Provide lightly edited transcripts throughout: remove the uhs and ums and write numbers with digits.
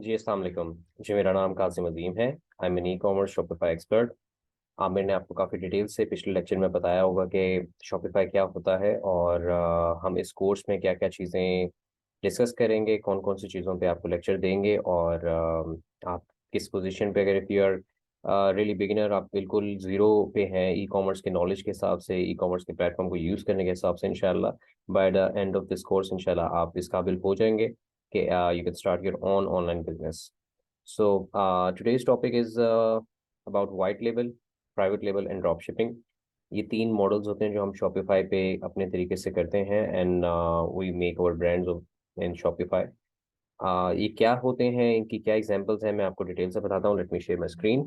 जी अस्सलाम वालेकुम। जी मेरा नाम कासिम अजीम है। I am an e commerce Shopify expert. मैंने आपको काफ़ी डिटेल से पिछले लेक्चर में बताया होगा कि शॉपिफाई क्या होता है और हम इस कोर्स में क्या क्या चीज़ें डिस्कस करेंगे, कौन कौन सी चीज़ों पे आपको लेक्चर देंगे और आप किस पोजीशन पे, अगर if you are really beginner, आप बिल्कुल ज़ीरो पे हैं ई कॉमर्स के नॉलेज के हिसाब से, ई कॉमर्स के प्लेटफॉर्म को यूज़ करने के हिसाब से, इंशाल्लाह by the end of this course इंशाल्लाह आप इस काबिल हो जाएंगे कि you can start your own online business. So today's topic is about white label, private label and drop shipping. ये तीन मॉडल्स होते हैं जो हम शॉपिफाई पे अपने तरीके से करते हैं and we make our brands in Shopify. ये क्या होते हैं, इनकी क्या एग्जांपल्स हैं, मैं आपको डिटेल से बताता हूँ। Let me share my screen.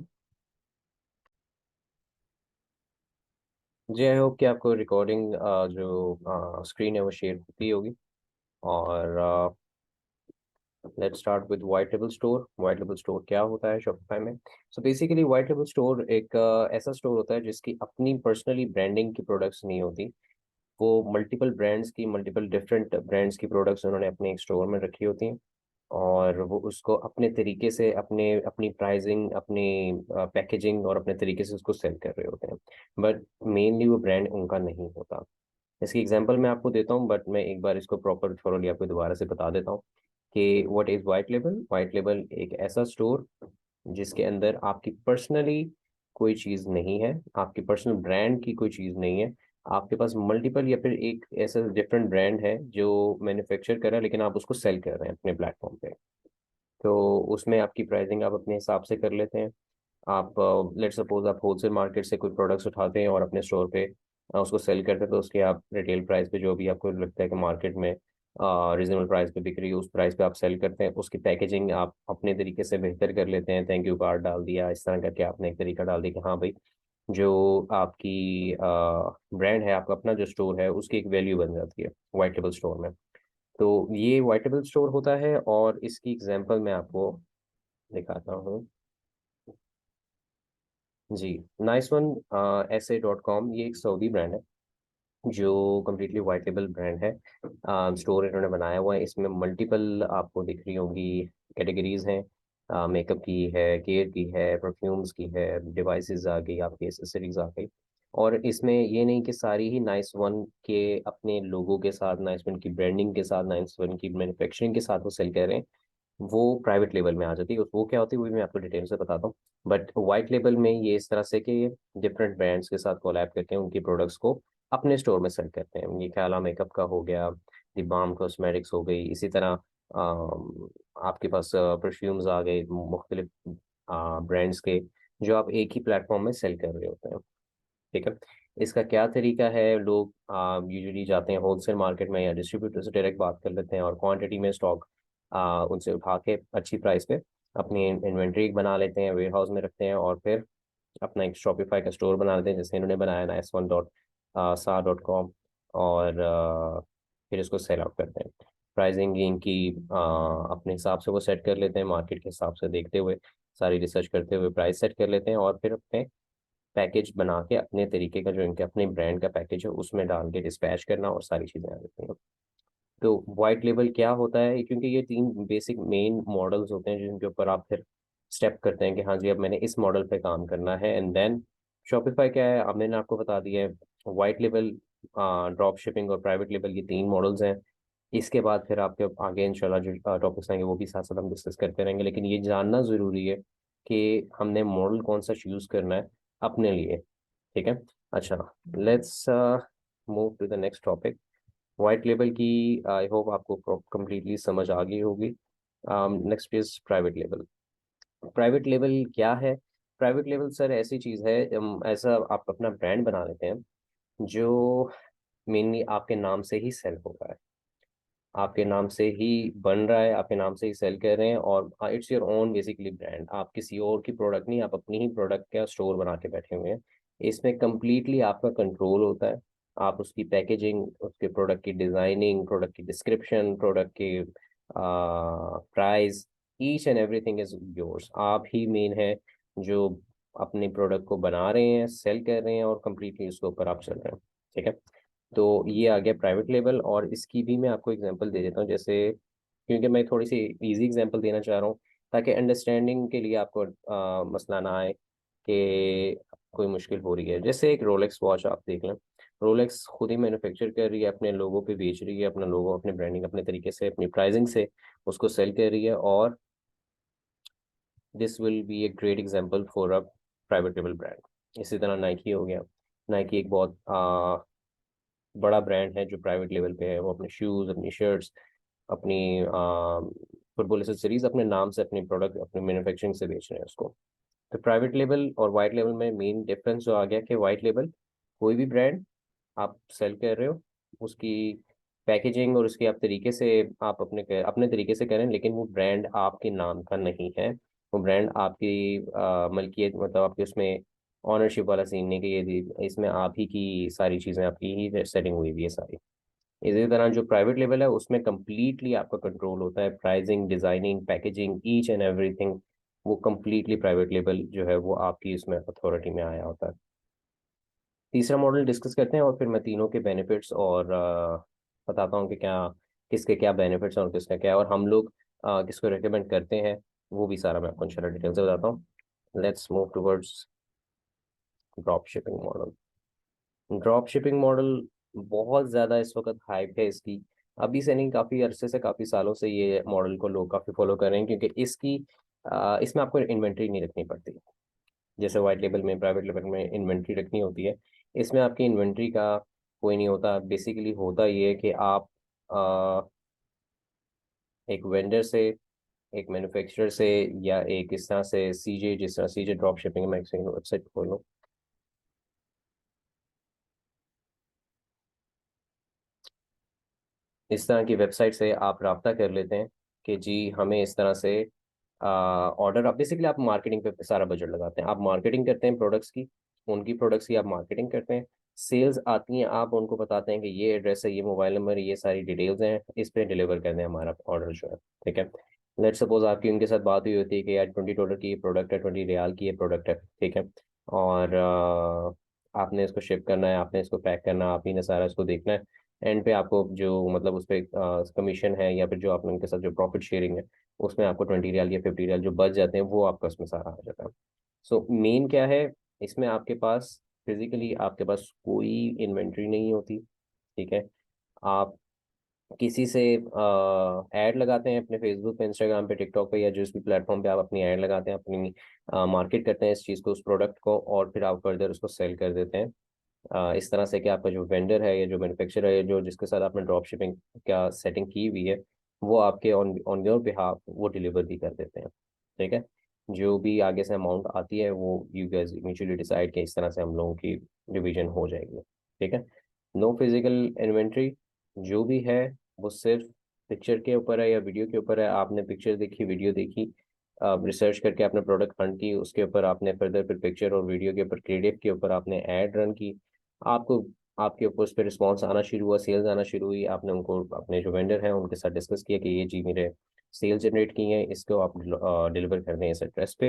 जी आई होप कि आपको रिकॉर्डिंग जो स्क्रीन है वो शेयर होती होगी। और let's start with white label store. White label store क्या होता है शॉपिफाई में? So basically white label store एक ऐसा स्टोर होता है जिसकी अपनी पर्सनली ब्रांडिंग की प्रोडक्ट्स नहीं होती। वो मल्टीपल ब्रांड्स की, मल्टीपल डिफरेंट ब्रांड्स की प्रोडक्ट्स उन्होंने अपने एक स्टोर में रखी होती हैं और वो उसको अपने तरीके से, अपने अपनी प्राइसिंग, अपनी पैकेजिंग और अपने तरीके से उसको सेल कर रहे होते हैं। बट मेनली वो ब्रांड उनका नहीं होता। इसकी एग्जांपल मैं आपको देता हूँ, बट मैं एक बार इसको प्रॉपर थोरोली आपको दोबारा से बता देता हूँ कि what is white label. White label एक ऐसा स्टोर जिसके अंदर आपकी पर्सनली कोई चीज़ नहीं है, आपकी पर्सनल ब्रांड की कोई चीज़ नहीं है। आपके पास मल्टीपल या फिर एक ऐसा डिफरेंट ब्रांड है जो मैन्युफैक्चर कर रहा है, लेकिन आप उसको सेल कर रहे हैं अपने प्लेटफॉर्म पे। तो उसमें आपकी प्राइसिंग आप अपने हिसाब से कर लेते हैं। आप लेट सपोज आप होलसेल मार्केट से कोई प्रोडक्ट्स उठाते हैं और अपने स्टोर पे उसको सेल करते हैं, तो उसके आप रिटेल प्राइस पे, जो भी आपको लगता है कि मार्केट में रीजनेबल प्राइस पे बिक रही है, उस प्राइस पे आप सेल करते हैं। उसकी पैकेजिंग आप अपने तरीके से बेहतर कर लेते हैं, थैंक यू कार्ड डाल दिया, इस तरह करके आपने एक तरीका डाल दिया कि हाँ भाई, जो आपकी ब्रांड है, आपका अपना जो स्टोर है, उसकी एक वैल्यू बन जाती है वाइट लेबल स्टोर में। तो ये वाइट लेबल स्टोर होता है और इसकी एग्जांपल मैं आपको दिखाता हूँ। जी, नाइस वन SA.com, ये एक सऊदी ब्रांड है जो कम्प्लीटली वाइट लेबल ब्रांड है। स्टोर इन्होंने बनाया हुआ है, इसमें मल्टीपल आपको दिख रही होंगी कैटेगरीज हैं। मेकअप की है, केयर की है, परफ्यूम्स की है, डिवाइसेस आ गई, आपकी एसेसरीज आ गई। और इसमें ये नहीं कि सारी ही नाइस वन के अपने लोगों के साथ, नाइस वन की ब्रांडिंग के साथ, नाइस वन की मैन्युफैक्चरिंग के साथ वो सेल कर रहे हैं। वो प्राइवेट लेवल में आ जाती है। वो क्या होती है वो भी मैं आपको डिटेल से बताता हूँ। बट वाइट लेबल में ये इस तरह से कि ये डिफरेंट ब्रांड्स के साथ कोलैब करके उनकी प्रोडक्ट्स को अपने स्टोर में सेल करते हैं। ये ख्याला मेकअप का हो गया, दिबाम कॉस्मेटिक्स हो गई, इसी तरह आपके पास परफ्यूम्स आ गए मुख्तलिफ ब्रांड्स के, जो आप एक ही प्लेटफॉर्म में सेल कर रहे होते हैं। ठीक है। इसका क्या तरीका है? लोग यूजुअली जाते हैं होलसेल मार्केट में या डिस्ट्रीब्यूटर से डायरेक्ट बात कर लेते हैं और क्वांटिटी में स्टॉक उनसे उठा के अच्छी प्राइस पे अपनी इन्वेंट्री बना लेते हैं, वेयर हाउस में रखते हैं और फिर अपना एक शॉपिफाई का स्टोर बना लेते हैं, जैसे इन्होंने बनाया ना S1.sa.com। और फिर इसको सेल आउट करते हैं। प्राइसिंग इनकी अपने हिसाब से वो सेट कर लेते हैं, मार्केट के हिसाब से देखते हुए, सारी रिसर्च करते हुए प्राइस सेट कर लेते हैं और फिर अपने पैकेज बना के अपने तरीके का, जो इनके अपने ब्रांड का पैकेज है, उसमें डाल के डिस्पैच करना और सारी चीज़ें आ जाती हैं। तो वाइट लेबल क्या होता है? क्योंकि ये तीन बेसिक मेन मॉडल्स होते हैं जिनके ऊपर आप फिर स्टेप करते हैं कि हाँ जी अब मैंने इस मॉडल पे काम करना है, एंड देन शॉपिफाई क्या है, अब मैंने आपको बता दिया है। वाइट लेबल, ड्रॉप शिपिंग और प्राइवेट लेबल, ये तीन मॉडल्स हैं। इसके बाद फिर आपके आगे इंशाल्लाह जो टॉपिक्स आएंगे वो भी साथ साथ हम डिस्कस करते रहेंगे, लेकिन ये जानना ज़रूरी है कि हमने मॉडल कौन सा चूज़ करना है अपने लिए। ठीक है। अच्छा, let's move to the next topic. White label की आई होप आपको कंप्लीटली समझ आ गई होगी। Next is private label. Private label क्या है? प्राइवेट लेबल सर ऐसी चीज़ है, ऐसा आप अपना ब्रांड बना लेते हैं जो मेनली आपके नाम से ही सेल हो रहा है, आपके नाम से ही बन रहा है, आपके नाम से ही सेल कर रहे हैं और it's your own basically brand. आप किसी और की प्रोडक्ट नहीं, आप अपनी ही प्रोडक्ट का स्टोर बना के बैठे हुए हैं। इसमें कम्प्लीटली आपका कंट्रोल होता है। आप उसकी पैकेजिंग, उसके प्रोडक्ट की डिजाइनिंग, प्रोडक्ट की डिस्क्रिप्शन, प्रोडक्ट की price, each and everything is yours. आप ही मेन है जो अपने प्रोडक्ट को बना रहे हैं, सेल कर रहे हैं और कम्प्लीटली उसके ऊपर आप चल रहे हैं। ठीक है। तो ये आ गया प्राइवेट लेबल और इसकी भी मैं आपको एग्जांपल दे देता हूँ, जैसे क्योंकि मैं थोड़ी सी इजी एग्जांपल देना चाह रहा हूँ ताकि अंडरस्टैंडिंग के लिए आपको मसला ना आए कि कोई मुश्किल हो रही है। जैसे एक रोलेक्स वॉच आप देख लें, रोलेक्स खुद ही मैन्युफैक्चर कर रही है, अपने लोगों पे बेच रही है, अपना लोगो अपने ब्रांडिंग अपने तरीके से अपनी प्राइसिंग से उसको सेल कर रही है, और this will be a great example for a private label brand. इसी तरह नाइकी हो गया। नाइकी एक बहुत बड़ा ब्रांड है जो प्राइवेट लेवल पे है। वो अपने शूज़, अपनी शर्ट्स, अपनी फुटबॉल एसेसरीज अपने नाम से, अपनी प्रोडक्ट अपनी मैन्युफैक्चरिंग से बेच रहे हैं उसको। तो प्राइवेट लेवल और वाइट लेवल में मेन डिफरेंस जो आ गया कि वाइट लेबल कोई भी ब्रांड आप सेल कर रहे हो, उसकी पैकेजिंग और उसके आप तरीके से आप अपने तरीके से करें, लेकिन वो ब्रांड आपके नाम का नहीं है। वो ब्रांड आपकी मलकियत, मतलब आपकी उसमें ऑनरशिप वाला सीन नहीं कि इसमें आप ही की सारी चीज़ें, आपकी ही सेटिंग हुई हुई है सारी। इसी तरह जो प्राइवेट लेवल है उसमें कम्प्लीटली आपका कंट्रोल होता है, pricing, designing, packaging, each and everything. वो कम्प्लीटली प्राइवेट लेवल जो है वो आपकी इसमें अथॉरिटी में आया होता है। तीसरा मॉडल डिस्कस करते हैं और फिर मैं तीनों के बेनिफिट्स और बताता हूँ कि क्या किसके क्या बेनिफिट्स हैं और किसका क्या है, और हम लोग किसको रिकमेंड करते हैं, वो भी सारा मैं आपको इंशाल्लाह डिटेल से बताता हूँ। Let's move towards drop shipping model. Drop shipping model बहुत ज़्यादा इस वक्त हाइप है इसकी। अभी से नहीं, काफ़ी अरसे से, काफ़ी सालों से ये मॉडल को लोग काफ़ी फॉलो कर रहे हैं, क्योंकि इसमें आपको इन्वेंट्री नहीं रखनी पड़ती। जैसे वाइट लेबल में, प्राइवेट लेबल में इन्वेंट्री रखनी होती है, इसमें आपकी इन्वेंट्री का कोई नहीं होता। बेसिकली होता ये है कि आप एक वेंडर से, एक मैन्युफैक्चरर से, या एक इस तरह से सीजे, जिस तरह सीजे ड्रॉप शिपिंग, मैं वेबसाइट खोलूँ, इस तरह की वेबसाइट से आप राब्ता कर लेते हैं कि जी हमें इस तरह से ऑर्डर। आप बेसिकली आप मार्केटिंग पे सारा बजट लगाते हैं, आप मार्केटिंग करते हैं प्रोडक्ट्स की, उनकी प्रोडक्ट्स की आप मार्केटिंग करते हैं। सेल्स आती हैं, आप उनको बताते हैं कि ये एड्रेस है, ये मोबाइल नंबर, ये सारी डिटेल्स हैं, इस पे डिलीवर कर दें हमारा ऑर्डर जो है। ठीक है। लेट सपोज आपकी उनके साथ बात हुई होती है कि यार $20 की ये प्रोडक्ट है, 20 रियाल की ये प्रोडक्ट है। ठीक है। और आपने इसको शिप करना है, आपने इसको पैक करना है, आप ही ने सारा इसको देखना है। एंड पे आपको जो मतलब उस पर कमीशन है, या फिर जो आपने उनके साथ जो प्रॉफिट शेयरिंग है, उसमें आपको 20 रियाल या 50 रियाल जो बच जाते हैं वो आपका उसमें सारा आ जाता है। सो मेन क्या है, इसमें आपके पास फिजिकली आपके पास कोई इन्वेंट्री नहीं होती। ठीक है। आप किसी से ऐड लगाते हैं अपने फेसबुक पे, इंस्टाग्राम पे, टिकटॉक पे, या जिस भी प्लेटफॉर्म पे आप अपनी ऐड लगाते हैं, अपनी मार्केट करते हैं इस चीज़ को, उस प्रोडक्ट को, और फिर आप फर्दर उसको सेल कर देते हैं। इस तरह से कि आपका जो वेंडर है या जो मैन्युफैक्चरर है, जो जिसके साथ आपने ड्रॉप शिपिंग का सेटिंग की हुई है, वो आपके ऑन ऑन योर बिहाफ वो डिलीवर भी कर देते हैं। ठीक है। जो भी आगे से अमाउंट आती है वो यू गैस म्यूचुअली डिसाइड कि इस तरह से हम लोगों की डिवीजन हो जाएगी। ठीक है। नो फिजिकल इन्वेंट्री, जो भी है वो सिर्फ पिक्चर के ऊपर है या वीडियो के ऊपर है। आपने पिक्चर देखी, वीडियो देखी, रिसर्च करके आपने प्रोडक्ट हंट की, उसके ऊपर आपने फर्दर फिर पिक्चर और वीडियो के ऊपर, क्रिएटिव के ऊपर आपने ऐड रन की। आपको आपके ऊपर उस पर रिस्पॉन्स आना शुरू हुआ, सेल्स आना शुरू हुई, आपने उनको, अपने जो वेंडर हैं उनके साथ डिस्कस किया कि ये जी मेरे सेल जनरेट की हैं, इसको आप डिलीवर कर दें इस एड्रेस पे।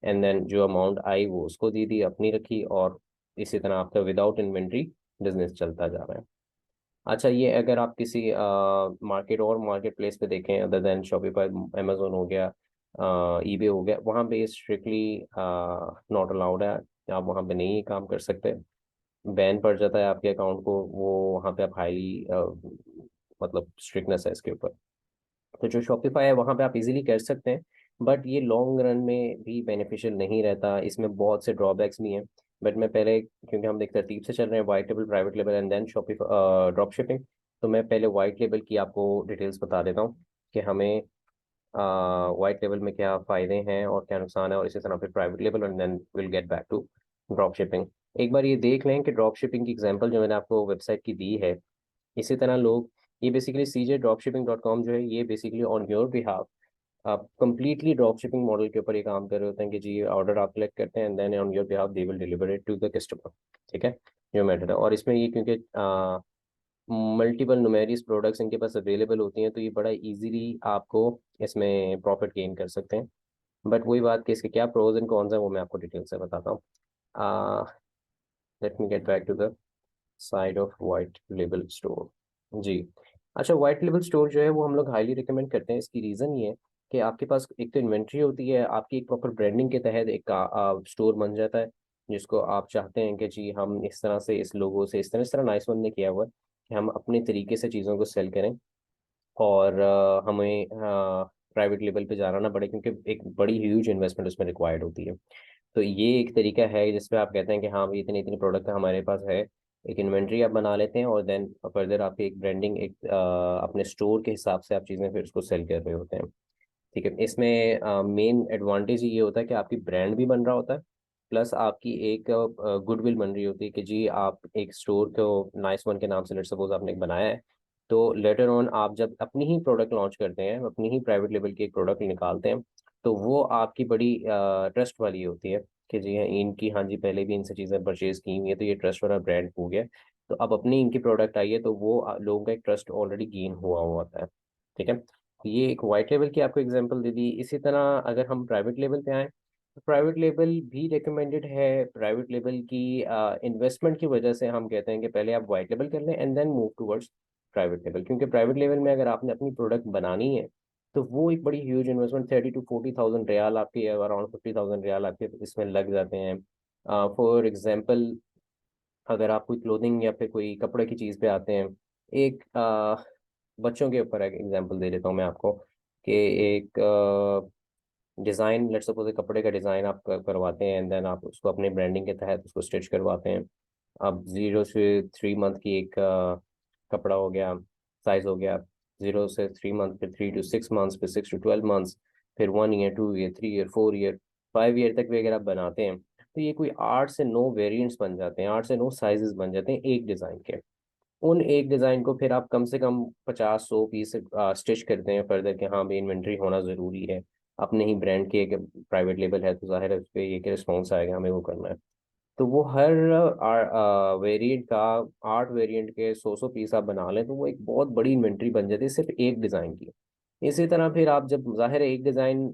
एंड देन जो अमाउंट आई वो उसको दे दी, अपनी रखी, और इसी तरह आपका विदाउट इन्वेंट्री बिजनेस चलता जा रहा है। अच्छा, ये अगर आप किसी मार्केट और मार्केट प्लेस पे देखें अदर देन शॉपिफाई, अमेजोन हो गया, ईबे हो गया, वहाँ पे स्ट्रिक्टली नॉट अलाउड है। आप वहाँ पे नहीं काम कर सकते, बैन पड़ जाता है आपके अकाउंट को। वो वहाँ पे आप हाईली मतलब स्ट्रिक्टनेस है इसके ऊपर। तो जो शॉपिफाई है वहाँ पे आप इजीली कर सकते हैं, बट ये लॉन्ग रन में भी बेनिफिशियल नहीं रहता, इसमें बहुत से ड्रॉबैक्स भी हैं। बट मैं पहले, क्योंकि हम एक तरतीब से चल रहे हैं, white label, private label and then Shopify, drop shipping, तो मैं पहले वाइट लेबल की आपको डिटेल्स बता देता हूँ कि हमें वाइट लेबल में क्या फ़ायदे हैं और क्या नुकसान है, और इसी तरह फिर private label, and then will get back to drop shipping. एक बार ये देख लें कि ड्रॉप शिपिंग की एग्जांपल जो मैंने आपको वेबसाइट की दी है, इसी तरह लोग, ये बेसिकली CJ dropshipping.com जो है, ये बेसिकली ऑन योर बिहाफ आप कंप्लीटली ड्रॉप शिपिंग मॉडल के ऊपर ये काम कर रहे होते हैं कि जी ऑर्डर आप कलेक्ट करते हैं and then on your behalf they will deliver it to the customer. ठीक है। जो मैटर है, और इसमें ये क्योंकि मल्टीपल नुमेरियस प्रोडक्ट्स इनके पास अवेलेबल होती हैं, तो ये बड़ा इजीली आपको इसमें प्रॉफिट गेन कर सकते हैं। बट वही बात कि इसके क्या प्रोज एंड कॉन्स हैं वो मैं आपको डिटेल से बताता हूँ। Let me get back to the side of white label store. जी। अच्छा, वाइट लेबल स्टोर जो है वो हम लोग हाईली रिकमेंड करते हैं। इसकी रीज़न ये है कि आपके पास एक तो इन्वेंट्री होती है, आपकी एक प्रॉपर ब्रांडिंग के तहत एक स्टोर बन जाता है, जिसको आप चाहते हैं कि जी हम इस तरह से, इस लोगों से, इस तरह नाइस वन ने किया हुआ है कि हम अपने तरीके से चीज़ों को सेल करें, और हमें प्राइवेट लेवल पे जाना ना पड़े, क्योंकि एक बड़ी ह्यूज इन्वेस्टमेंट उसमें रिक्वायर्ड होती है। तो ये एक तरीका है जिसपे आप कहते हैं कि हाँ भाई इतने इतने प्रोडक्ट हमारे पास है, एक इन्वेंट्री आप बना लेते हैं, और देन फर्दर आपकी एक ब्रांडिंग, एक अपने स्टोर के हिसाब से आप चीज़ें फिर उसको सेल कर रहे होते हैं। ठीक है, इसमें मेन एडवांटेज ये होता है कि आपकी ब्रांड भी बन रहा होता है, प्लस आपकी एक गुडविल बन रही होती है कि जी आप एक स्टोर को नाइस वन के नाम से लेट सपोज आपने एक बनाया है, तो लेटर ऑन आप जब अपनी ही प्रोडक्ट लॉन्च करते हैं, अपनी ही प्राइवेट लेवल की एक प्रोडक्ट निकालते हैं, तो वो आपकी बड़ी ट्रस्ट वाली होती है कि जी हाँ इनकी, हाँ जी पहले भी इनसे चीज़ें परचेज की हुई है, तो ये ट्रस्ट वाला ब्रांड हो गया। तो अब अपनी इनकी प्रोडक्ट आई है, तो वो लोगों का एक ट्रस्ट ऑलरेडी गेन हुआ हुआ होता है। ठीक है, ये एक वाइट लेवल की आपको एग्जांपल दे दी। इसी तरह अगर हम प्राइवेट लेवल पे आए, तो प्राइवेट लेवल भी रिकमेंडेड है। प्राइवेट लेवल की इन्वेस्टमेंट की वजह से हम कहते हैं कि पहले आप वाइट लेवल कर लें and then move towards private level, क्योंकि प्राइवेट लेवल में अगर आपने अपनी प्रोडक्ट बनानी है, तो वो एक बड़ी huge investment, 30 to 40 thousand riyal आपके, अराउंड 50,000 रियाल आपके इसमें लग जाते हैं। फॉर एग्जाम्पल, अगर आप कोई क्लोथिंग या फिर कोई कपड़े की चीज़ पे आते हैं, एक बच्चों के ऊपर एक एग्जांपल दे देता हूँ मैं आपको, कि एक डिज़ाइन, लेट्स सपोज एक कपड़े का डिज़ाइन आप करवाते हैं, एंड देन आप उसको अपने ब्रांडिंग के तहत उसको स्टिच करवाते हैं। अब 0 से 3 मंथ की एक कपड़ा हो गया, साइज हो गया, 0 से 3 मंथ, फिर 3 to 6 मंथ्स, फिर 6 to 12 मंथ्स, फिर 1 year, 2 year, 3 year, 4 year, 5 year तक भी अगर आप बनाते हैं, तो ये कोई 8 से 9 वेरिएंट्स बन जाते हैं, 8 से 9 साइजेस बन जाते हैं एक डिज़ाइन के। उन एक डिज़ाइन को फिर आप कम से कम 50-100 पीस स्टिच करते हैं फर्दर, कि हाँ भाई इन्वेंट्री होना ज़रूरी है, अपने ही ब्रांड के एक प्राइवेट लेबल है, तो जाहिर है उस पर एक रिस्पॉन्स आएगा, हमें वो करना है। तो वो हर वेरिएंट का, 8 वेरिएंट के 100-100 पीस आप बना लें, तो वो एक बहुत बड़ी इन्वेंट्री बन जाती है सिर्फ एक डिज़ाइन की। इसी तरह फिर आप जब, जाहिर है एक डिज़ाइन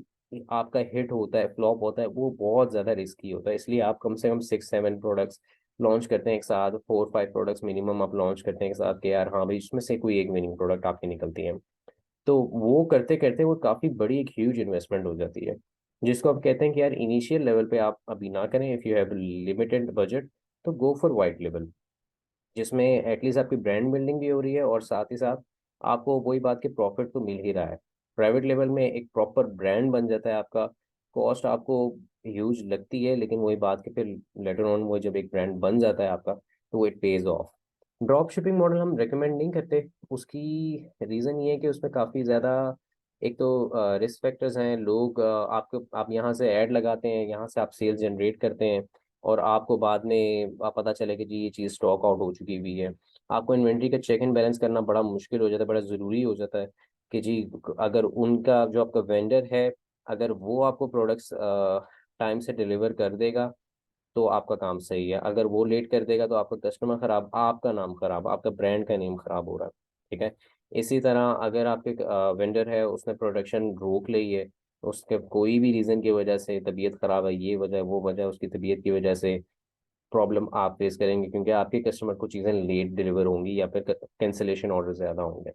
आपका हिट होता है, फ्लॉप होता है, वो बहुत ज़्यादा रिस्की होता है, इसलिए आप कम से कम 6-7 प्रोडक्ट्स लॉन्च करते हैं एक साथ, 4-5 प्रोडक्ट्स मिनिमम आप लॉन्च करते हैं एक साथ, कि यार हाँ भाई इसमें से कोई एक विनिंग प्रोडक्ट आपकी निकलती है। तो वो करते करते वो काफ़ी बड़ी एक ह्यूज इन्वेस्टमेंट हो जाती है, जिसको आप कहते हैं कि यार इनिशियल लेवल पे आप अभी ना करें, if you have limited budget, तो गो फॉर वाइट लेवल, जिसमें एटलीस्ट आपकी ब्रांड बिल्डिंग भी हो रही है, और साथ ही साथ आपको वही बात कि प्रॉफिट तो मिल ही रहा है। प्राइवेट लेवल में एक प्रॉपर ब्रांड बन जाता है आपका, कॉस्ट आपको ह्यूज लगती है, लेकिन वही बात कि फिर लेटर ऑन वो जब एक ब्रांड बन जाता है आपका, तो वो it pays of. Drop shipping model हम रेकमेंड नहीं करते। उसकी रीज़न ये है कि उसमें काफ़ी ज़्यादा, एक तो रिस्क फैक्टर्स हैं, लोग आपको, आप यहाँ से ऐड लगाते हैं, यहाँ से आप सेल्स जनरेट करते हैं, और आपको बाद में पता चले कि जी ये चीज़ स्टॉक आउट हो चुकी हुई है। आपको इन्वेंट्री का चेक एंड बैलेंस करना बड़ा मुश्किल हो जाता है, बड़ा ज़रूरी हो जाता है कि जी अगर उनका जो आपका वेंडर है, अगर वो आपको प्रोडक्ट्स टाइम से डिलीवर कर देगा, तो आपका काम सही है, अगर वो लेट कर देगा तो आपका कस्टमर खराब, आपका नाम खराब, आपका ब्रांड का नेम खराब हो रहा है। ठीक है, इसी तरह अगर आपके वेंडर है, उसने प्रोडक्शन रोक ली है, उसके कोई भी रीज़न की वजह से तबीयत खराब है, ये वजह वो वजह, उसकी तबीयत की वजह से प्रॉब्लम आप फेस करेंगे, क्योंकि आपके कस्टमर को चीज़ें लेट डिलीवर होंगी, या फिर कैंसिलेशन ऑर्डर ज़्यादा होंगे।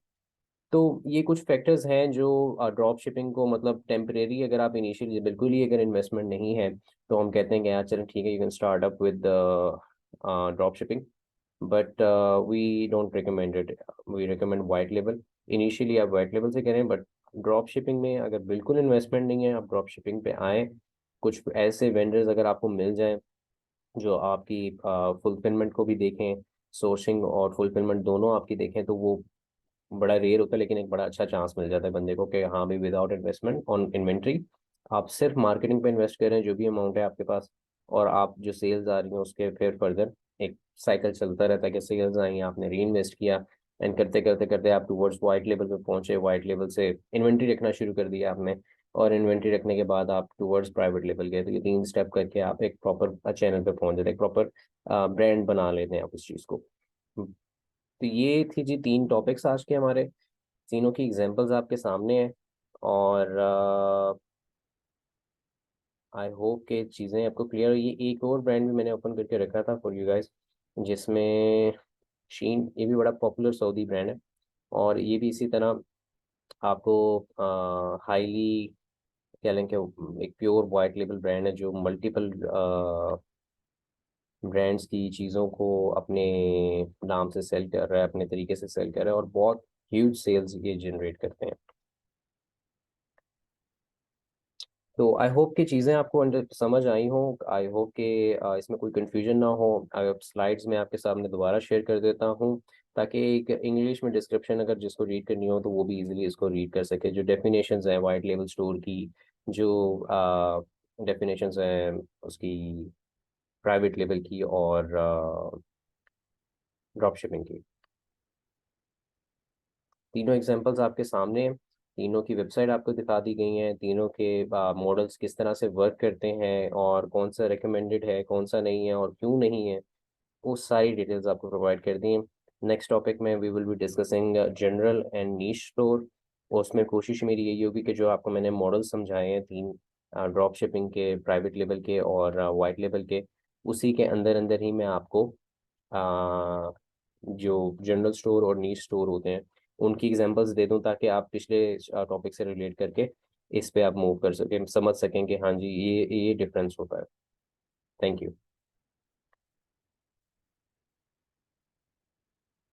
तो ये कुछ फैक्टर्स हैं जो ड्रॉप शिपिंग को, मतलब टेम्परेरी, अगर आप इनिशियली बिल्कुल ही अगर इन्वेस्टमेंट नहीं है, तो हम कहते हैं कि यार चलो ठीक है, you can start up with drop shipping, but we don't recommend it. We recommend white level. Initially आप वाइट लेवल से करें, बट ड्रॉप शिपिंग में अगर बिल्कुल इन्वेस्टमेंट नहीं है, आप ड्रॉप शिपिंग पे आएँ। कुछ ऐसे वेंडर्स अगर आपको मिल जाएं जो आपकी फुलफिलमेंट को भी देखें, सोर्सिंग और फुलफिलमेंट दोनों आपकी देखें, तो वो बड़ा रेयर होता है, लेकिन एक बड़ा अच्छा चांस मिल जाता है बंदे को कि हाँ भाई विदाउट इन्वेस्टमेंट ऑन इन्वेंट्री, आप सिर्फ मार्केटिंग पे इन्वेस्ट करें जो भी अमाउंट है आपके पास, और आप जो सेल्स आ रही हैं उसके फिर फर्दर एक साइकिल चलता रहता है कि सेल्स आई, आपने री इन्वेस्ट किया, एंड करते करते करते आप टूवर्ड्स वाइट लेवल पे पहुंचे, वाइट लेवल से इन्वेंट्री रखना शुरू कर दिया आपने, और इन्वेंट्री रखने के बाद आप टूवर्ड्स प्राइवेट लेवल गए, तो ये 3 स्टेप करके आप एक प्रॉपर चैनल पे पहुंच जाते हैं, एक प्रॉपर ब्रांड बना लेते हैं आप उस चीज़ को। तो ये थी जी 3 टॉपिक्स आज के हमारे, तीनों की एग्जांपल्स आपके सामने हैं, और आई होप कि चीज़ें आपको क्लियर हुई। ये एक और ब्रांड भी मैंने ओपन करके रखा था फॉर यू गाइस, जिसमें शीन, ये भी बड़ा पॉपुलर सऊदी ब्रांड है, और ये भी इसी तरह आपको हाईली कह लें कि एक प्योर वाइट लेबल ब्रांड है जो मल्टीपल ब्रांड्स की चीज़ों को अपने नाम से सेल कर रहा है, अपने तरीके से सेल कर रहा है, और बहुत ह्यूज सेल्स ये जनरेट करते हैं। तो आई होप कि चीज़ें आपको अंडर समझ आई हों। आई होप कि इसमें कोई कंफ्यूजन ना हो। स्लाइड्स में आपके सामने दोबारा शेयर कर देता हूँ, ताकि एक इंग्लिश में डिस्क्रिप्शन अगर जिसको रीड करनी हो तो वो भी इजीली इसको रीड कर सके। जो डेफिनेशंस हैं वाइट लेबल स्टोर की, जो डेफिनेशंस हैं उसकी प्राइवेट लेबल की और ड्रॉप शिपिंग की, तीनों एग्जांपल्स आपके सामने हैं। तीनों की वेबसाइट आपको दिखा दी गई हैं। तीनों के मॉडल्स किस तरह से वर्क करते हैं और कौन सा रिकमेंडेड है, कौन सा नहीं है और क्यों नहीं है, वो सारी डिटेल्स आपको प्रोवाइड कर दी हैं। नेक्स्ट टॉपिक में we will be discussing general and niche store. उसमें कोशिश मेरी यही होगी कि जो आपको मैंने मॉडल समझाए हैं तीन, ड्रॉप शिपिंग के, प्राइवेट लेबल के और वाइट लेबल के, उसी के अंदर अंदर ही मैं आपको जो जनरल स्टोर और नीश स्टोर होते हैं उनकी एग्जांपल्स दे दूं, ताकि आप पिछले टॉपिक से रिलेट करके इस पे आप मूव कर सकें, समझ सकें कि हाँ जी ये डिफरेंस होता है। Thank you.